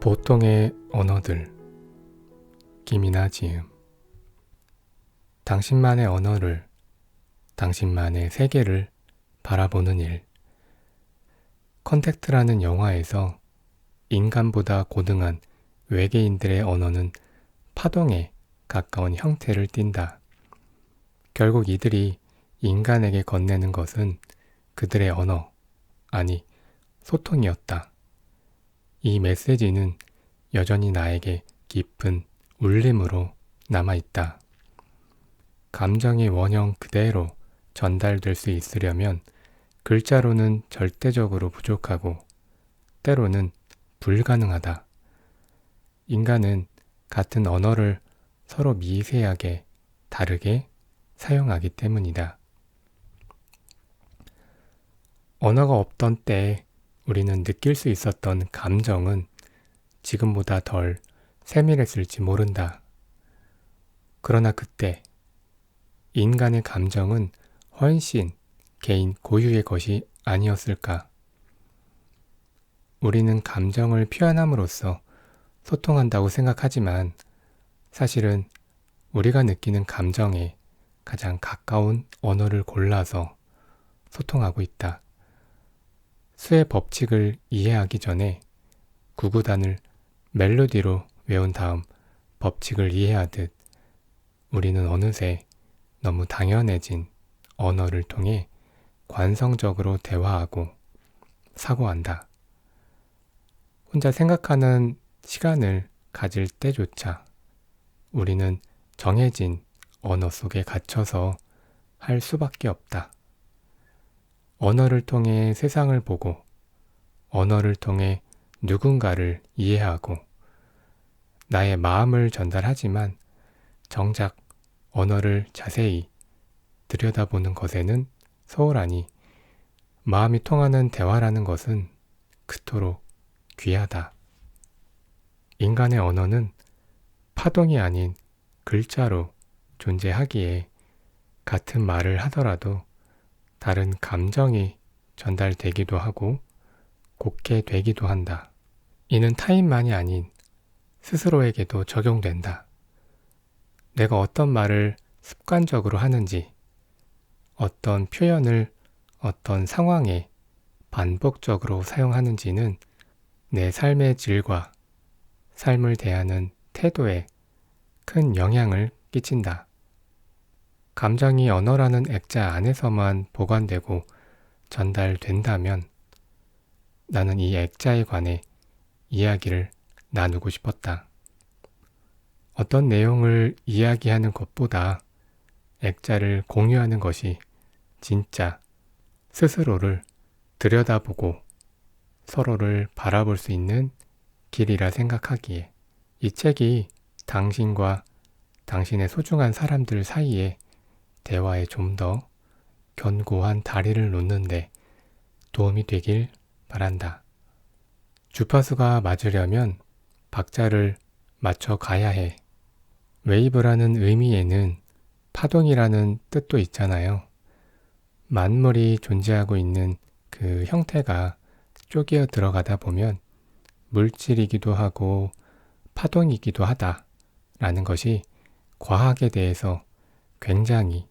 보통의 언어들, 김이나 지음. 당신만의 언어를, 당신만의 세계를 바라보는 일. 컨택트라는 영화에서 인간보다 고등한 외계인들의 언어는 파동에 가까운 형태를 띈다. 결국 이들이 인간에게 건네는 것은 그들의 언어, 아니 소통이었다. 이 메시지는 여전히 나에게 깊은 울림으로 남아있다. 감정의 원형 그대로 전달될 수 있으려면 글자로는 절대적으로 부족하고 때로는 불가능하다. 인간은 같은 언어를 서로 미세하게 다르게 사용하기 때문이다. 언어가 없던 때에 우리는 느낄 수 있었던 감정은 지금보다 덜 세밀했을지 모른다. 그러나 그때 인간의 감정은 훨씬 개인 고유의 것이 아니었을까? 우리는 감정을 표현함으로써 소통한다고 생각하지만 사실은 우리가 느끼는 감정에 가장 가까운 언어를 골라서 소통하고 있다. 수의 법칙을 이해하기 전에 구구단을 멜로디로 외운 다음 법칙을 이해하듯 우리는 어느새 너무 당연해진 언어를 통해 관성적으로 대화하고 사고한다. 혼자 생각하는 시간을 가질 때조차 우리는 정해진 언어 속에 갇혀서 할 수밖에 없다. 언어를 통해 세상을 보고 언어를 통해 누군가를 이해하고 나의 마음을 전달하지만 정작 언어를 자세히 들여다보는 것에는 소홀하니 마음이 통하는 대화라는 것은 그토록 귀하다. 인간의 언어는 파동이 아닌 글자로 존재하기에 같은 말을 하더라도 다른 감정이 전달되기도 하고 곱게 되기도 한다. 이는 타인만이 아닌 스스로에게도 적용된다. 내가 어떤 말을 습관적으로 하는지, 어떤 표현을 어떤 상황에 반복적으로 사용하는지는 내 삶의 질과 삶을 대하는 태도에 큰 영향을 끼친다. 감정이 언어라는 액자 안에서만 보관되고 전달된다면 나는 이 액자에 관해 이야기를 나누고 싶었다. 어떤 내용을 이야기하는 것보다 액자를 공유하는 것이 진짜 스스로를 들여다보고 서로를 바라볼 수 있는 길이라 생각하기에 이 책이 당신과 당신의 소중한 사람들 사이에 대화에 좀 더 견고한 다리를 놓는데 도움이 되길 바란다. 주파수가 맞으려면 박자를 맞춰 가야 해. 웨이브라는 의미에는 파동이라는 뜻도 있잖아요. 만물이 존재하고 있는 그 형태가 쪼개어 들어가다 보면 물질이기도 하고 파동이기도 하다라는 것이 과학에 대해서 굉장히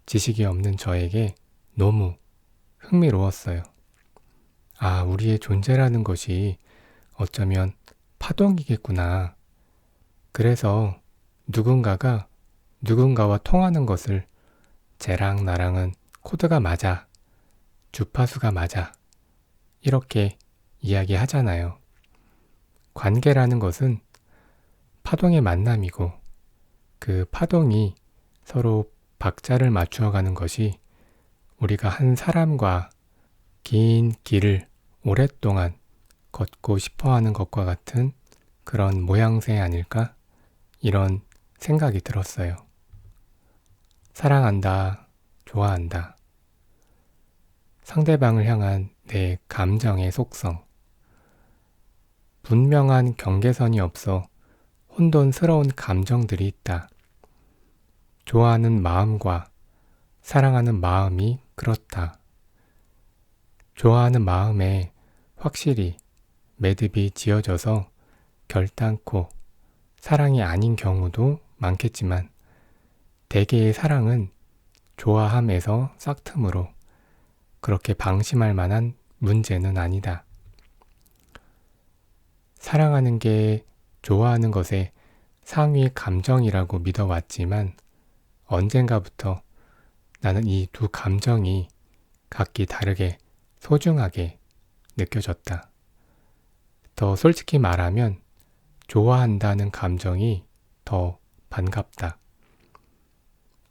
지식이 없는 저에게 너무 흥미로웠어요. 아, 우리의 존재라는 것이 어쩌면 파동이겠구나. 그래서 누군가가 누군가와 통하는 것을 쟤랑 나랑은 코드가 맞아, 주파수가 맞아, 이렇게 이야기하잖아요. 관계라는 것은 파동의 만남이고 그 파동이 서로 박자를 맞추어가는 것이 우리가 한 사람과 긴 길을 오랫동안 걷고 싶어하는 것과 같은 그런 모양새 아닐까? 이런 생각이 들었어요. 사랑한다, 좋아한다. 상대방을 향한 내 감정의 속성. 분명한 경계선이 없어 혼돈스러운 감정들이 있다. 좋아하는 마음과 사랑하는 마음이 그렇다. 좋아하는 마음에 확실히 매듭이 지어져서 결단코 사랑이 아닌 경우도 많겠지만 대개의 사랑은 좋아함에서 싹트므로 그렇게 방심할 만한 문제는 아니다. 사랑하는 게 좋아하는 것의 상위 감정이라고 믿어왔지만 언젠가부터 나는 이 두 감정이 각기 다르게 소중하게 느껴졌다. 더 솔직히 말하면 좋아한다는 감정이 더 반갑다.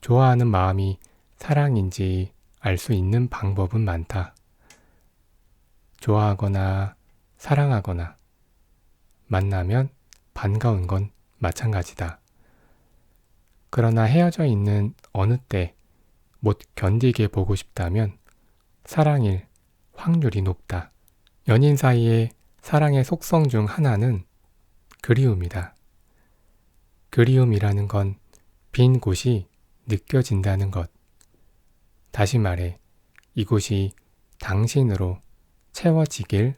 좋아하는 마음이 사랑인지 알 수 있는 방법은 많다. 좋아하거나 사랑하거나 만나면 반가운 건 마찬가지다. 그러나 헤어져 있는 어느 때 못 견디게 보고 싶다면 사랑일 확률이 높다. 연인 사이의 사랑의 속성 중 하나는 그리움이다. 그리움이라는 건 빈 곳이 느껴진다는 것. 다시 말해, 이곳이 당신으로 채워지길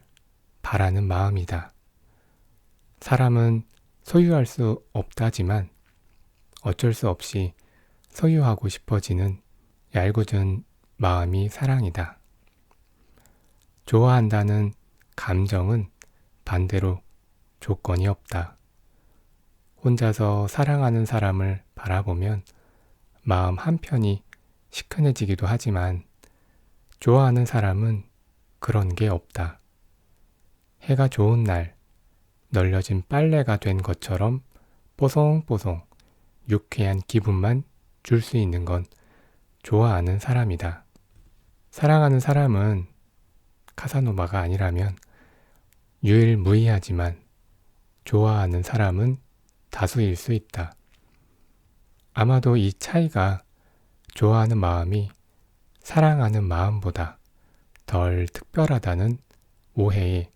바라는 마음이다. 사람은 소유할 수 없다지만 어쩔 수 없이 소유하고 싶어지는 얄궂은 마음이 사랑이다. 좋아한다는 감정은 반대로 조건이 없다. 혼자서 사랑하는 사람을 바라보면 마음 한편이 시큰해지기도 하지만 좋아하는 사람은 그런 게 없다. 해가 좋은 날 널려진 빨래가 된 것처럼 뽀송뽀송 유쾌한 기분만 줄 수 있는 건 좋아하는 사람이다. 사랑하는 사람은 카사노바가 아니라면 유일무이하지만 좋아하는 사람은 다수일 수 있다. 아마도 이 차이가 좋아하는 마음이 사랑하는 마음보다 덜 특별하다는 오해의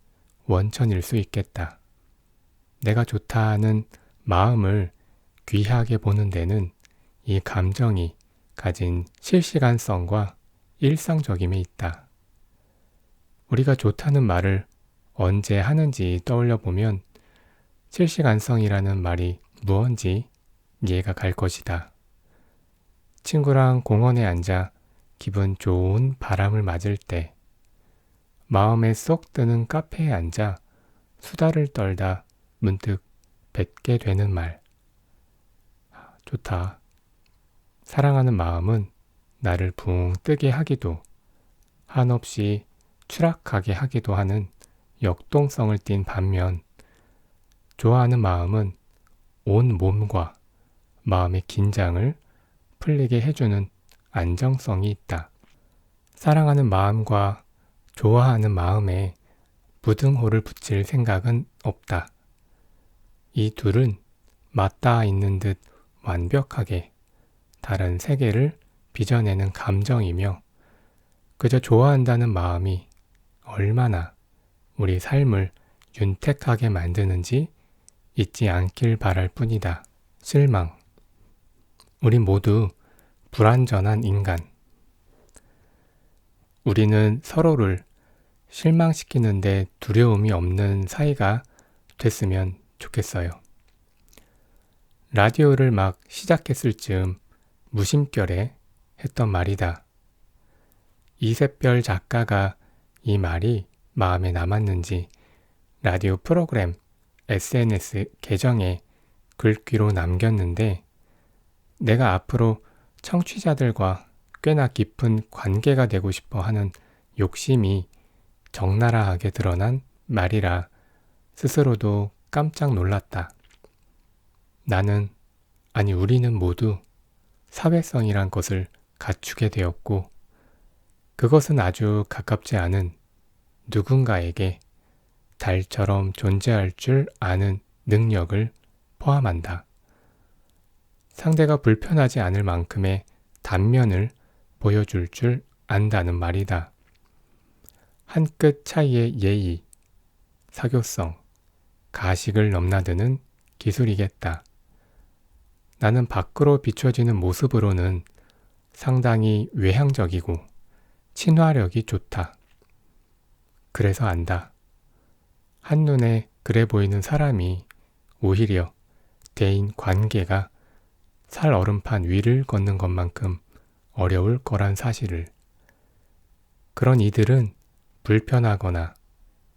원천일 수 있겠다. 내가 좋다는 마음을 귀하게 보는 데는 이 감정이 가진 실시간성과 일상적임에 있다. 우리가 좋다는 말을 언제 하는지 떠올려 보면 실시간성이라는 말이 무언지 이해가 갈 것이다. 친구랑 공원에 앉아 기분 좋은 바람을 맞을 때, 마음에 쏙 드는 카페에 앉아 수다를 떨다 문득 뱉게 되는 말. 좋다. 사랑하는 마음은 나를 붕 뜨게 하기도 한없이 추락하게 하기도 하는 역동성을 띤 반면 좋아하는 마음은 온 몸과 마음의 긴장을 풀리게 해주는 안정성이 있다. 사랑하는 마음과 좋아하는 마음에 무등호를 붙일 생각은 없다. 이 둘은 맞닿아 있는 듯 완벽하게 다른 세계를 빚어내는 감정이며 그저 좋아한다는 마음이 얼마나 우리 삶을 윤택하게 만드는지 잊지 않길 바랄 뿐이다. 실망. 우리 모두 불완전한 인간. 우리는 서로를 실망시키는데 두려움이 없는 사이가 됐으면 좋겠어요. 라디오를 막 시작했을 즈음 무심결에 했던 말이다. 이세별 작가가 이 말이 마음에 남았는지 라디오 프로그램 SNS 계정에 글귀로 남겼는데 내가 앞으로 청취자들과 꽤나 깊은 관계가 되고 싶어 하는 욕심이 적나라하게 드러난 말이라 스스로도 깜짝 놀랐다. 나는, 아니 우리는 모두 사회성이란 것을 갖추게 되었고 그것은 아주 가깝지 않은 누군가에게 달처럼 존재할 줄 아는 능력을 포함한다. 상대가 불편하지 않을 만큼의 단면을 보여줄 줄 안다는 말이다. 한 끗 차이의 예의, 사교성, 가식을 넘나드는 기술이겠다. 나는 밖으로 비춰지는 모습으로는 상당히 외향적이고 친화력이 좋다. 그래서 안다. 한눈에 그래 보이는 사람이 오히려 대인 관계가 살 얼음판 위를 걷는 것만큼 어려울 거란 사실을. 그런 이들은 불편하거나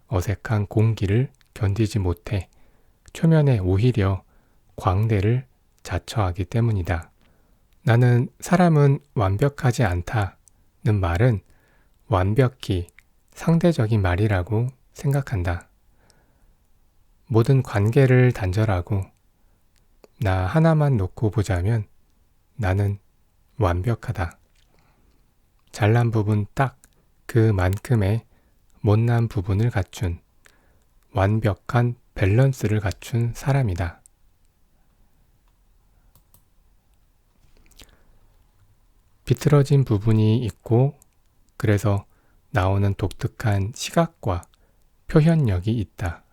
어색한 공기를 견디지 못해 초면에 오히려 광대를 자처하기 때문이다. 나는 사람은 완벽하지 않다는 말은 완벽히 상대적인 말이라고 생각한다. 모든 관계를 단절하고 나 하나만 놓고 보자면 나는 완벽하다. 잘난 부분 딱 그만큼의 못난 부분을 갖춘 완벽한 밸런스를 갖춘 사람이다. 비틀어진 부분이 있고 그래서 나오는 독특한 시각과 표현력이 있다.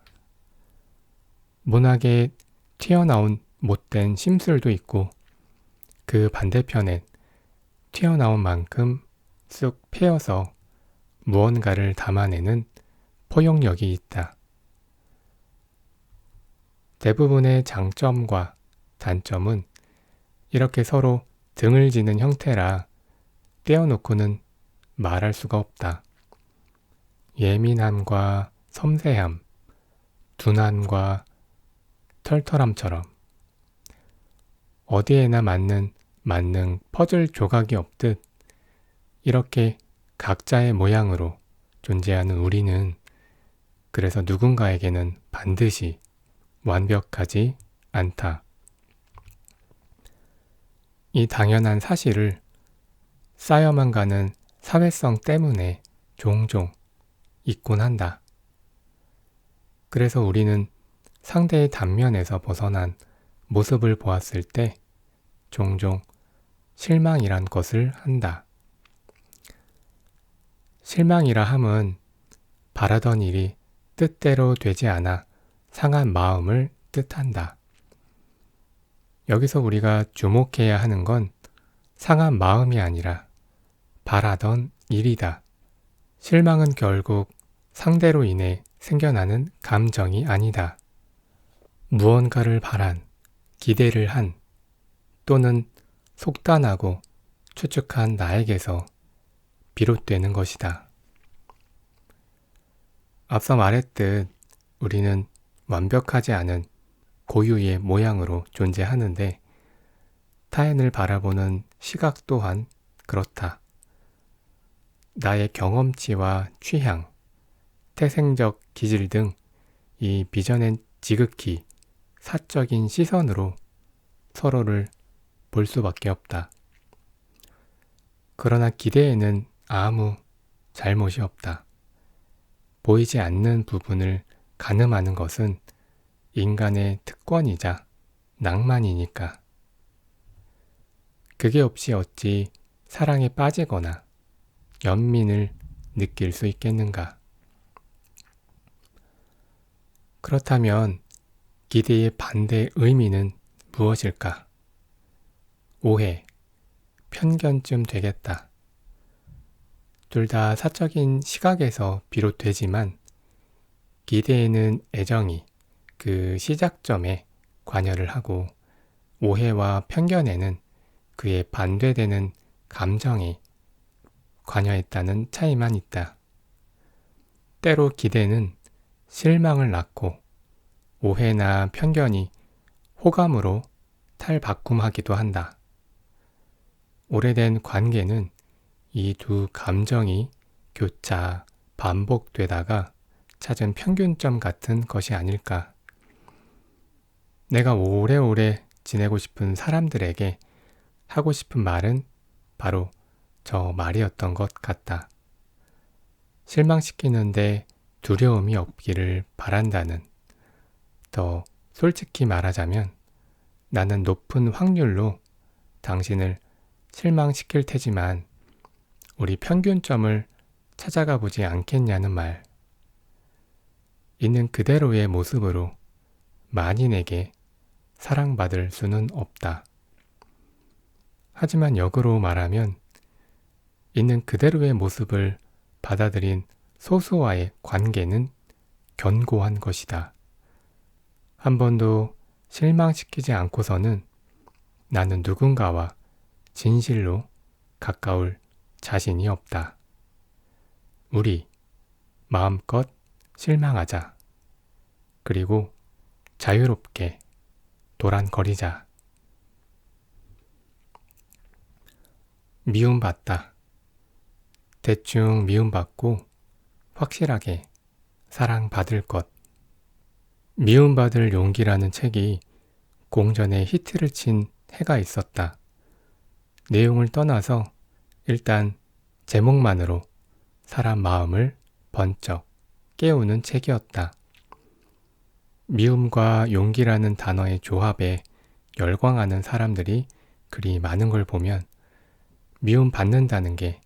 모나게 튀어나온 못된 심술도 있고 그 반대편엔 튀어나온 만큼 쑥 패여서 무언가를 담아내는 포용력이 있다. 대부분의 장점과 단점은 이렇게 서로 등을 지는 형태라 떼어놓고는 말할 수가 없다. 예민함과 섬세함, 둔함과 털털함처럼 어디에나 맞는 만능 퍼즐 조각이 없듯 이렇게 각자의 모양으로 존재하는 우리는 그래서 누군가에게는 반드시 완벽하지 않다. 이 당연한 사실을 쌓여만 가는 사회성 때문에 종종 잊곤 한다. 그래서 우리는 상대의 단면에서 벗어난 모습을 보았을 때 종종 실망이란 것을 한다. 실망이라 함은 바라던 일이 뜻대로 되지 않아 상한 마음을 뜻한다. 여기서 우리가 주목해야 하는 건 상한 마음이 아니라 바라던 일이다. 실망은 결국 상대로 인해 생겨나는 감정이 아니다. 무언가를 바란, 기대를 한, 또는 속단하고 추측한 나에게서 비롯되는 것이다. 앞서 말했듯 우리는 완벽하지 않은 고유의 모양으로 존재하는데 타인을 바라보는 시각 또한 그렇다. 나의 경험치와 취향, 태생적 기질 등 이 비전엔 지극히 사적인 시선으로 서로를 볼 수밖에 없다. 그러나 기대에는 아무 잘못이 없다. 보이지 않는 부분을 가늠하는 것은 인간의 특권이자 낭만이니까. 그게 없이 어찌 사랑에 빠지거나 연민을 느낄 수 있겠는가? 그렇다면 기대의 반대 의미는 무엇일까? 오해, 편견쯤 되겠다. 둘 다 사적인 시각에서 비롯되지만 기대에는 애정이 그 시작점에 관여를 하고 오해와 편견에는 그에 반대되는 감정이 관여했다는 차이만 있다. 때로 기대는 실망을 낳고 오해나 편견이 호감으로 탈바꿈하기도 한다. 오래된 관계는 이 두 감정이 교차 반복되다가 찾은 평균점 같은 것이 아닐까. 내가 오래오래 지내고 싶은 사람들에게 하고 싶은 말은 바로 저 말이었던 것 같다. 실망시키는데 두려움이 없기를 바란다는. 더 솔직히 말하자면 나는 높은 확률로 당신을 실망시킬 테지만 우리 평균점을 찾아가 보지 않겠냐는 말. 있는 그대로의 모습으로 만인에게 사랑받을 수는 없다. 하지만 역으로 말하면 있는 그대로의 모습을 받아들인 소수와의 관계는 견고한 것이다. 한 번도 실망시키지 않고서는 나는 누군가와 진실로 가까울 자신이 없다. 우리 마음껏 실망하자. 그리고 자유롭게 도란거리자. 미움받다. 대충 미움받고 확실하게 사랑받을 것. 미움받을 용기라는 책이 공전에 히트를 친 해가 있었다. 내용을 떠나서 일단 제목만으로 사람 마음을 번쩍 깨우는 책이었다. 미움과 용기라는 단어의 조합에 열광하는 사람들이 그리 많은 걸 보면 미움받는다는 게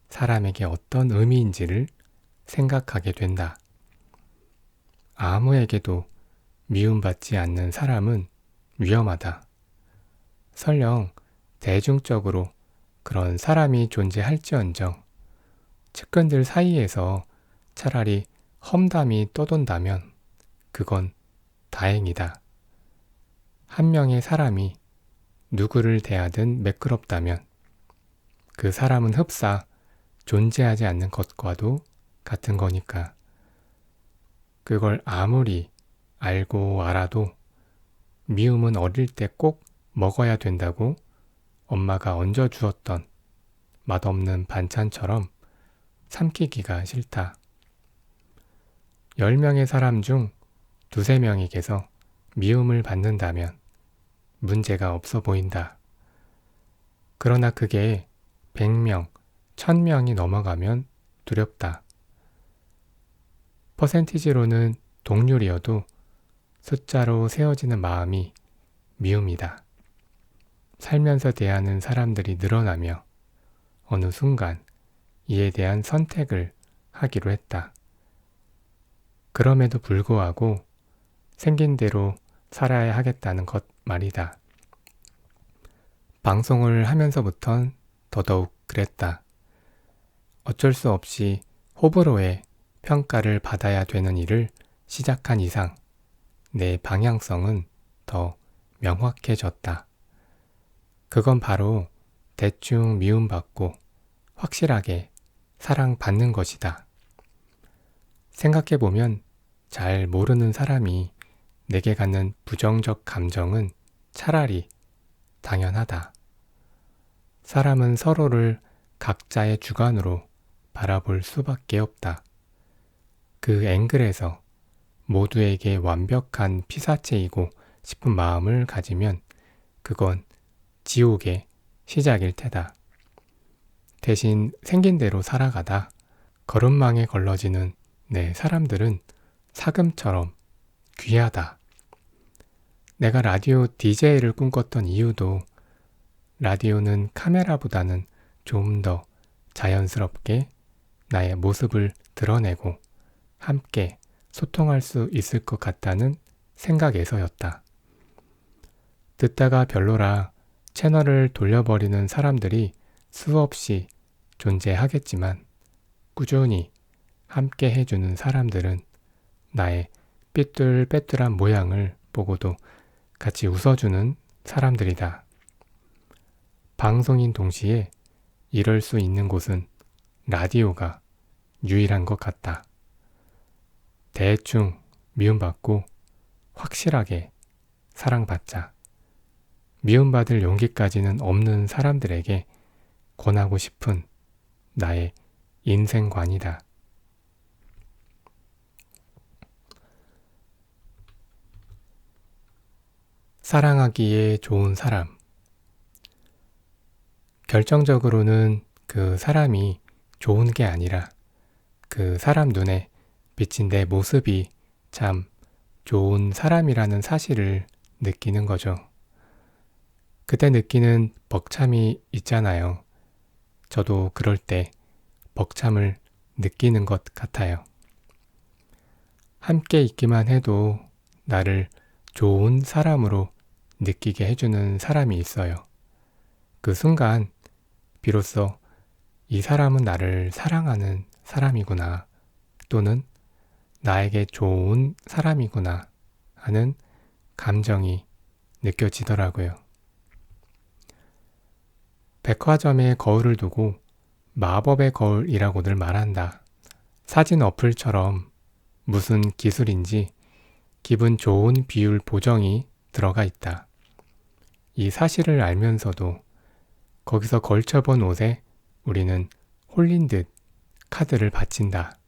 사람에게 어떤 의미인지를 생각하게 된다. 아무에게도 미움받지 않는 사람은 위험하다. 설령 대중적으로 그런 사람이 존재할지언정 측근들 사이에서 차라리 험담이 떠돈다면 그건 다행이다. 한 명의 사람이 누구를 대하든 매끄럽다면 그 사람은 흡사 존재하지 않는 것과도 같은 거니까. 그걸 아무리 알고 알아도 미움은 어릴 때 꼭 먹어야 된다고 엄마가 얹어주었던 맛없는 반찬처럼 삼키기가 싫다. 10명의 사람 중 두세 명에게서 미움을 받는다면 문제가 없어 보인다. 그러나 그게 100명, 1000명이 넘어가면 두렵다. 퍼센티지로는 동률이어도 숫자로 세워지는 마음이 미움이다. 살면서 대하는 사람들이 늘어나며 어느 순간 이에 대한 선택을 하기로 했다. 그럼에도 불구하고 생긴 대로 살아야 하겠다는 것 말이다. 방송을 하면서부턴 더더욱 그랬다. 어쩔 수 없이 호불호의 평가를 받아야 되는 일을 시작한 이상 내 방향성은 더 명확해졌다. 그건 바로 대충 미움받고 확실하게 사랑받는 것이다. 생각해보면 잘 모르는 사람이 내게 갖는 부정적 감정은 차라리 당연하다. 사람은 서로를 각자의 주관으로 바라볼 수밖에 없다. 그 앵글에서 모두에게 완벽한 피사체이고 싶은 마음을 가지면 그건 지옥의 시작일 테다. 대신 생긴 대로 살아가다 걸음망에 걸러지는 내 사람들은 사금처럼 귀하다. 내가 라디오 DJ를 꿈꿨던 이유도 라디오는 카메라보다는 좀 더 자연스럽게 나의 모습을 드러내고 함께 소통할 수 있을 것 같다는 생각에서였다. 듣다가 별로라 채널을 돌려버리는 사람들이 수없이 존재하겠지만 꾸준히 함께 해주는 사람들은 나의 삐뚤빼뚤한 모양을 보고도 같이 웃어주는 사람들이다. 방송인 동시에 이럴 수 있는 곳은 라디오가 유일한 것 같다. 대충 미움받고 확실하게 사랑받자. 미움받을 용기까지는 없는 사람들에게 권하고 싶은 나의 인생관이다. 사랑하기에 좋은 사람. 결정적으로는 그 사람이 좋은 게 아니라 그 사람 눈에 비친 내 모습이 참 좋은 사람이라는 사실을 느끼는 거죠. 그때 느끼는 벅참이 있잖아요. 저도 그럴 때 벅참을 느끼는 것 같아요. 함께 있기만 해도 나를 좋은 사람으로 느끼게 해주는 사람이 있어요. 그 순간 비로소 이 사람은 나를 사랑하는 사람이구나 또는 나에게 좋은 사람이구나 하는 감정이 느껴지더라고요. 백화점에 거울을 두고 마법의 거울이라고들 말한다. 사진 어플처럼 무슨 기술인지 기분 좋은 비율 보정이 들어가 있다. 이 사실을 알면서도 거기서 걸쳐본 옷에 우리는 홀린 듯 카드를 바친다.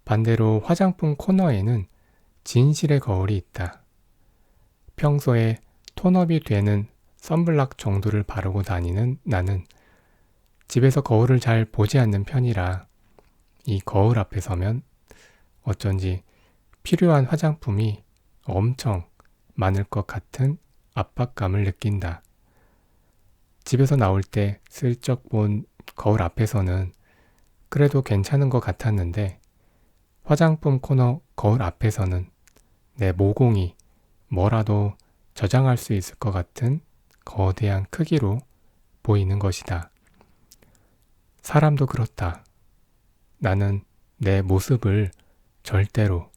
반대로 화장품 코너에는 진실의 거울이 있다. 평소에 톤업이 되는 선블락 정도를 바르고 다니는 나는 집에서 거울을 잘 보지 않는 편이라 이 거울 앞에 서면 어쩐지 필요한 화장품이 엄청 많을 것 같은 압박감을 느낀다. 집에서 나올 때 슬쩍 본 거울 앞에서는 그래도 괜찮은 것 같았는데 화장품 코너 거울 앞에서는 내 모공이 뭐라도 저장할 수 있을 것 같은 거대한 크기로 보이는 것이다. 사람도 그렇다. 나는 내 모습을 절대로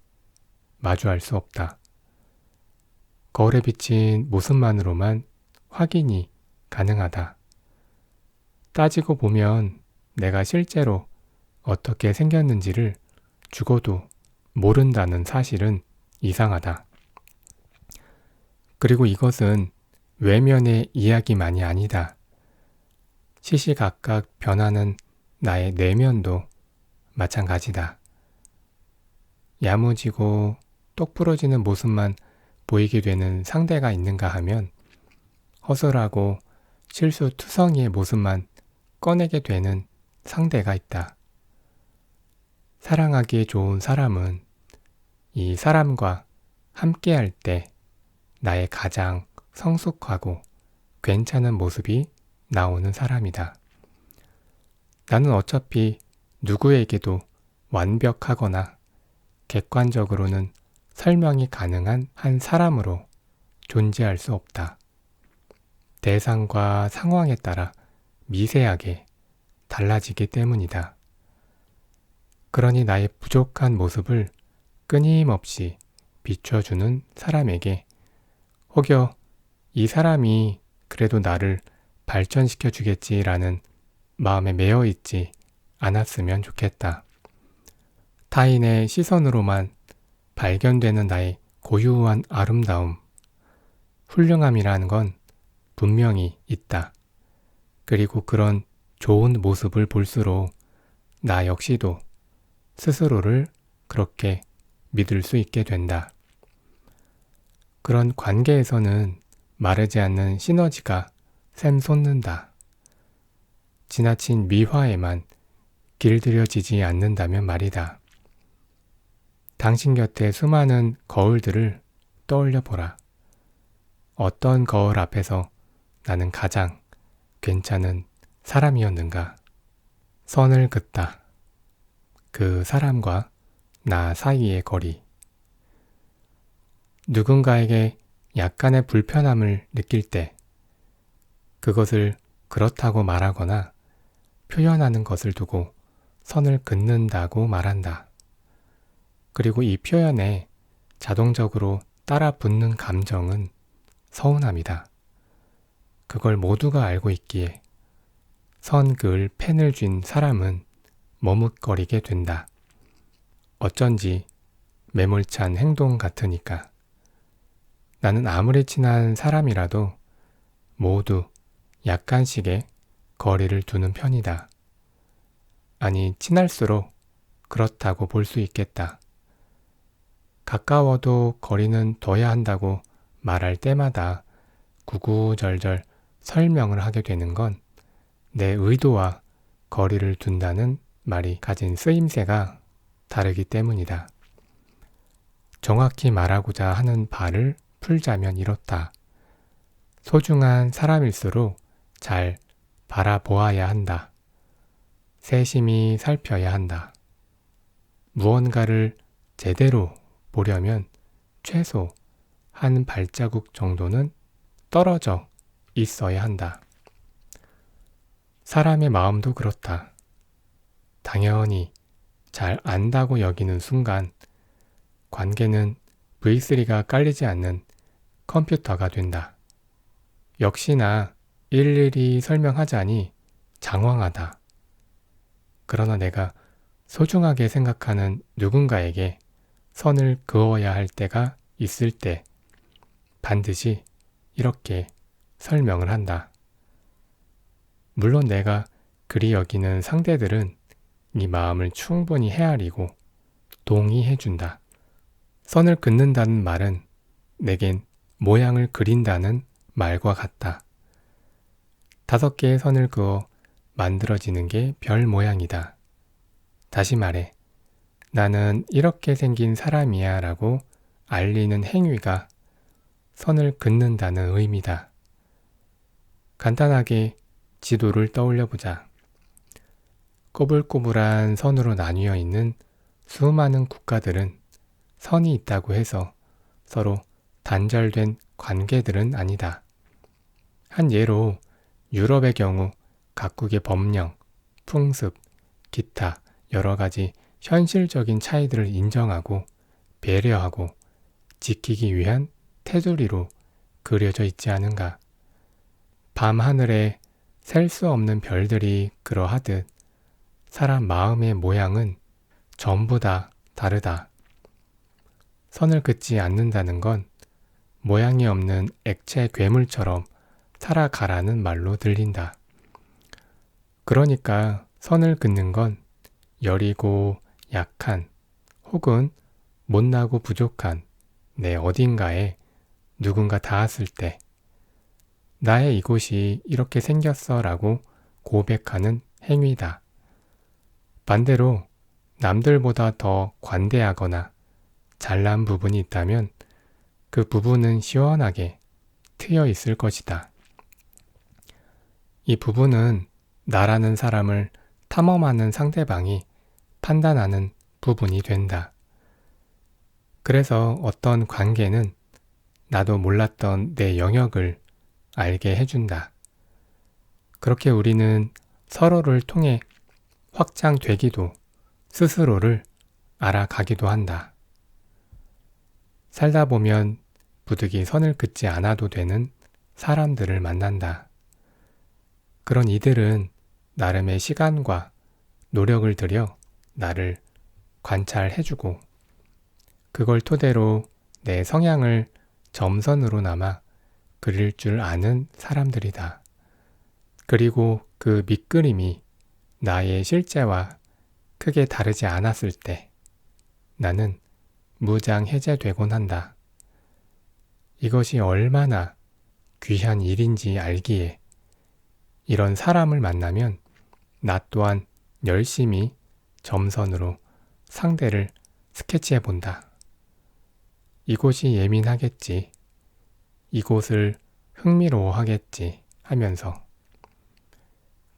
마주할 수 없다. 거울에 비친 모습만으로만 확인이 가능하다. 따지고 보면 내가 실제로 어떻게 생겼는지를 죽어도 모른다는 사실은 이상하다. 그리고 이것은 외면의 이야기만이 아니다. 시시각각 변하는 나의 내면도 마찬가지다. 야무지고 똑부러지는 모습만 보이게 되는 상대가 있는가 하면 허술하고 실수투성이의 모습만 꺼내게 되는 상대가 있다. 사랑하기에 좋은 사람은 이 사람과 함께할 때 나의 가장 성숙하고 괜찮은 모습이 나오는 사람이다. 나는 어차피 누구에게도 완벽하거나 객관적으로는 설명이 가능한 한 사람으로 존재할 수 없다. 대상과 상황에 따라 미세하게 달라지기 때문이다. 그러니 나의 부족한 모습을 끊임없이 비춰주는 사람에게 혹여 이 사람이 그래도 나를 발전시켜 주겠지라는 마음에 매여 있지 않았으면 좋겠다. 타인의 시선으로만 발견되는 나의 고유한 아름다움, 훌륭함이라는 건 분명히 있다. 그리고 그런 좋은 모습을 볼수록 나 역시도 스스로를 그렇게 믿을 수 있게 된다. 그런 관계에서는 마르지 않는 시너지가 샘솟는다. 지나친 미화에만 길들여지지 않는다면 말이다. 당신 곁에 수많은 거울들을 떠올려 보라. 어떤 거울 앞에서 나는 가장 괜찮은 사람이었는가? 선을 긋다. 그 사람과 나 사이의 거리. 누군가에게 약간의 불편함을 느낄 때 그것을 그렇다고 말하거나 표현하는 것을 두고 선을 긋는다고 말한다. 그리고 이 표현에 자동적으로 따라 붙는 감정은 서운함이다. 그걸 모두가 알고 있기에 선 그을 펜을 쥔 사람은 머뭇거리게 된다. 어쩐지 매몰찬 행동 같으니까. 나는 아무리 친한 사람이라도 모두 약간씩의 거리를 두는 편이다. 아니, 친할수록 그렇다고 볼 수 있겠다. 가까워도 거리는 둬야 한다고 말할 때마다 구구절절 설명을 하게 되는 건 내 의도와 거리를 둔다는 말이 가진 쓰임새가 다르기 때문이다. 정확히 말하고자 하는 바를 풀자면 이렇다. 소중한 사람일수록 잘 바라보아야 한다. 세심히 살펴야 한다. 무언가를 제대로 보려면 최소 한 발자국 정도는 떨어져 있어야 한다. 사람의 마음도 그렇다. 당연히 잘 안다고 여기는 순간 관계는 V3가 깔리지 않는 컴퓨터가 된다. 역시나 일일이 설명하자니 장황하다. 그러나 내가 소중하게 생각하는 누군가에게 선을 그어야 할 때가 있을 때 반드시 이렇게 설명을 한다. 물론 내가 그리 여기는 상대들은 이 마음을 충분히 헤아리고 동의해준다. 선을 긋는다는 말은 내겐 모양을 그린다는 말과 같다. 5개의 선을 그어 만들어지는 게 별 모양이다. 다시 말해, 나는 이렇게 생긴 사람이야 라고 알리는 행위가 선을 긋는다는 의미다. 간단하게 지도를 떠올려 보자. 꼬불꼬불한 선으로 나뉘어 있는 수많은 국가들은 선이 있다고 해서 서로 단절된 관계들은 아니다. 한 예로 유럽의 경우 각국의 법령, 풍습, 기타 여러 가지 현실적인 차이들을 인정하고 배려하고 지키기 위한 테두리로 그려져 있지 않은가. 밤하늘에 셀 수 없는 별들이 그러하듯 사람 마음의 모양은 전부 다 다르다. 선을 긋지 않는다는 건 모양이 없는 액체 괴물처럼 살아가라는 말로 들린다. 그러니까 선을 긋는 건 여리고 약한 혹은 못나고 부족한 내 어딘가에 누군가 닿았을 때 나의 이곳이 이렇게 생겼어 라고 고백하는 행위다. 반대로 남들보다 더 관대하거나 잘난 부분이 있다면 그 부분은 시원하게 트여 있을 것이다. 이 부분은 나라는 사람을 탐험하는 상대방이 판단하는 부분이 된다. 그래서 어떤 관계는 나도 몰랐던 내 영역을 알게 해준다. 그렇게 우리는 서로를 통해 확장되기도 스스로를 알아가기도 한다. 살다 보면 부득이 선을 긋지 않아도 되는 사람들을 만난다. 그런 이들은 나름의 시간과 노력을 들여 나를 관찰해주고 그걸 토대로 내 성향을 점선으로나마 그릴 줄 아는 사람들이다. 그리고 그 밑그림이 나의 실제와 크게 다르지 않았을 때 나는 무장해제되곤 한다. 이것이 얼마나 귀한 일인지 알기에 이런 사람을 만나면 나 또한 열심히 점선으로 상대를 스케치해 본다. 이곳이 예민하겠지. 이곳을 흥미로워하겠지 하면서.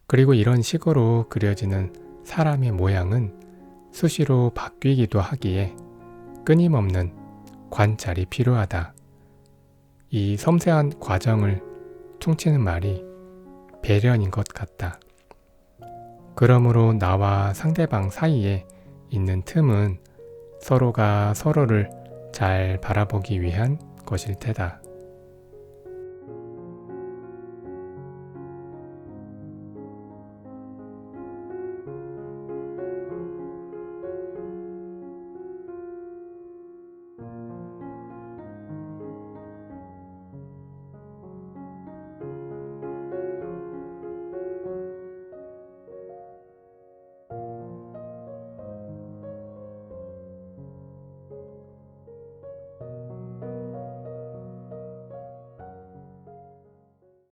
그리고 이런 식으로 그려지는 사람의 모양은 수시로 바뀌기도 하기에 끊임없는 관찰이 필요하다. 이 섬세한 과정을 퉁치는 말이 배련인 것 같다. 그러므로 나와 상대방 사이에 있는 틈은 서로가 서로를 잘 바라보기 위한 것일 테다.